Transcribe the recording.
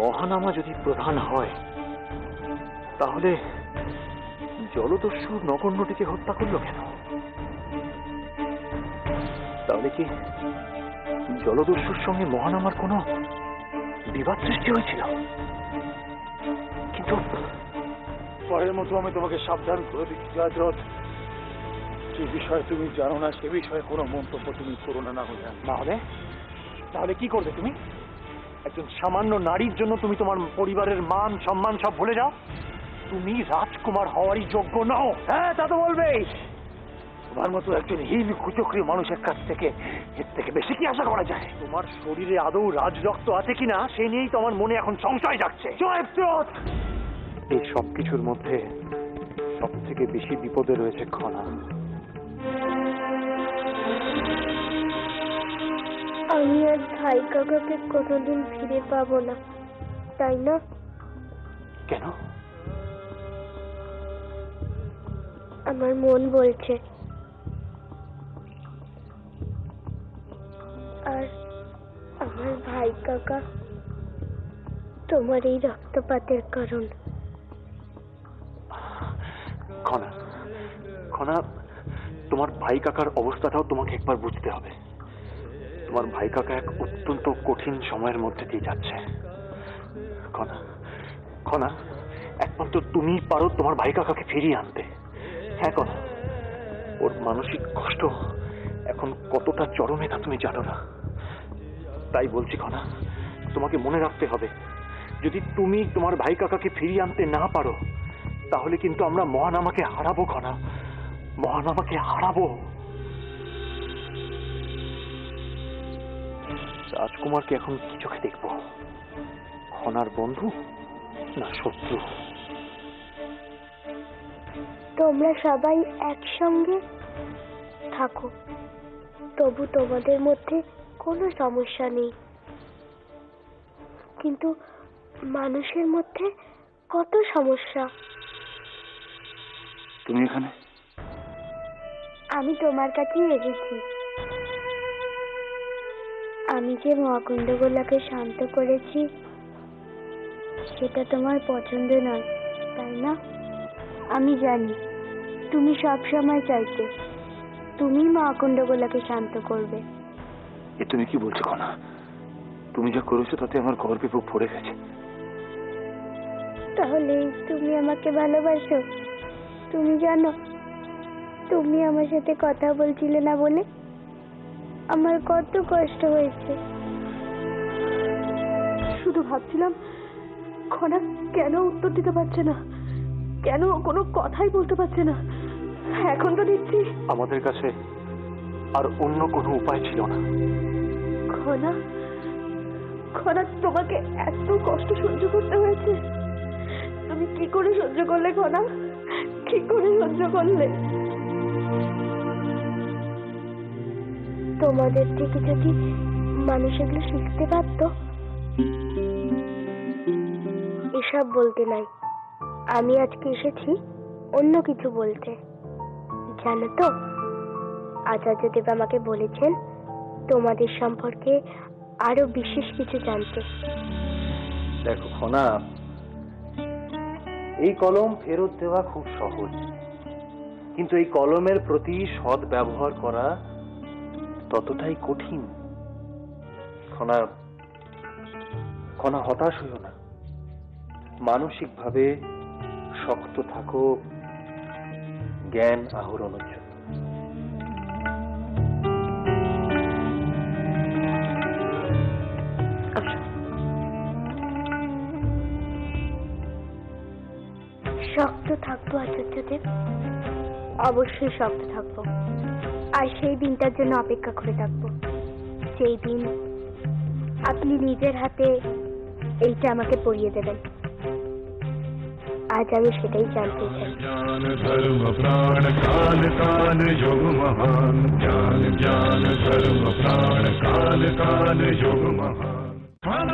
মহানামা যদি প্রধান হয় তাহলে জলদস্যু নগণ্যটিকে হত্যা করলো কেন? তাহলে কি জলদস্যুর সঙ্গে মহানামার কোনো বিবাদ সৃষ্টি হয়েছিল? কিন্তু পরের মতো আমি তোমাকে সাবধান করে দিচ্ছি জয়দ্রথ, যে বিষয়ে তুমি জানো না সে বিষয়ে কোনো মন্তব্য তুমি করো না। তাহলে কি করবে তুমি? একজন সামান্য নারীর জন্য তুমি তোমার পরিবারের মান সম্মান সব ভুলে যাও? তুমি রাজকুমার হওয়ারই যোগ্য নও। হ্যাঁ, তা তো বলবেই। তোমার মতো একজন হীন কুচক্রী মানুষের কাছ থেকে এর থেকে বেশি কি আশা করা যায়? তোমার শরীরে আদৌ রাজ রক্ত আছে কিনা সে নিয়েই তো আমার মনে এখন সংশয় জাগছে। জয়দ্রথ, এই সবকিছুর মধ্যে সব থেকে বেশি বিপদে রয়েছে খনা। আমি আর ভাই কাকাকে কোনোদিন ফিরে পাবো না, তাই না? কেন? আমার মন বলছে। আর আমার ভাই কাকা তোমার এই রক্তপাতের কারণ। খনা, খনা, তোমার ভাই কাকার অবস্থাটাও তোমাকে একবার বুঝতে হবে। তোমার ভাই কাকা এক অত্যন্ত কঠিন সময়ের মধ্যে দিয়ে যাচ্ছে। খনা, খনা, একমাত্র তুমিই পারো তোমার ভাই কাকাকে ফিরিয়ে আনতে। হ্যাঁ খনা, ওর মানসিক কষ্ট এখন কতটা চরমে তা তুমি জানো না। তাই বলছি খনা, তোমাকে মনে রাখতে হবে, যদি তুমি তোমার ভাই কাকাকে ফিরিয়ে আনতে না পারো তাহলে কিন্তু আমরা মহানামাকে হারাবো খনা, মহানামাকে হারাবো। রাজকুমারকে এখন কি চোখে দেখবো? খনার বন্ধু না শত্রু? তোমরা সবাই একসঙ্গে থাকো, তবু তোমাদের মধ্যে কোনো সমস্যা নেই। কিন্তু মানুষের মধ্যে কত সমস্যা। তুমি এখানে? আমি তোমার কাছেই এসেছি। আমি যে মহাকুণ্ডগোলাকে শান্ত করেছি সেটা তোমার পছন্দ নয়, তাই না? আমি জানি তুমি সব সময় চাইতে তুমি মহাকুণ্ডগোলাকে শান্ত করবে। এ তুমি কি বলছো খনা? তুমি যা করেছো তাতে আমার গর্বে বুক ভরে গেছে। তাহলে তুমি আমাকে ভালোবাসো? তুমি জানো তুমি আমার সাথে কথা বলছিলে না বলে আমার কত কষ্ট হয়েছে। শুধু ভাবছিলাম খনা কেন উত্তর দিতে পারছে না, কেন কোনো কথাই বলতে পারছে না। এখন তো দেখছি আমাদের কাছে আর অন্য কোনো উপায় ছিল না। খনা, খনা, তোমাকে এত কষ্ট সহ্য করতে হয়েছে। তুমি কি করে সহ্য করলে খনা? কি করে সহ্য করলে? তোমাদের থেকে যদি মানুষ এগুলো শিখতে পারত। এসব বলতে নাই, আমি আজকে এসেছি অন্য কিছু বলতে। জানো তো, আচার্যদেব আমাকে বলেছেন তোমাদের সম্পর্কে আরো বিশেষ কিছু জানতে। দেখো খনা, এই কলম ফেরত দেওয়া খুব সহজ, কিন্তু এই কলমের প্রতি সৎ ব্যবহার করা ততটাই কঠিন। খনা, খনা, হতাশ হইও না, মানসিকভাবে শক্ত থাকো জ্ঞান আহরণের জন্য। শক্ত থাকবো আচার্যদেব, অবশ্যই শক্ত থাকবো। আর সেই দিনটার জন্য অপেক্ষা করে থাকবো, সেই দিন আপনি নিজের হাতে এইটা আমাকে পরিয়ে দেবেন। আজ আমি সেটাই জানতে চাই। জ্ঞান ধর্ম প্রাণ কাল কাল যোগ মহান, জ্ঞান জ্ঞান ধর্ম প্রাণ কাল কাল যোগ মহান।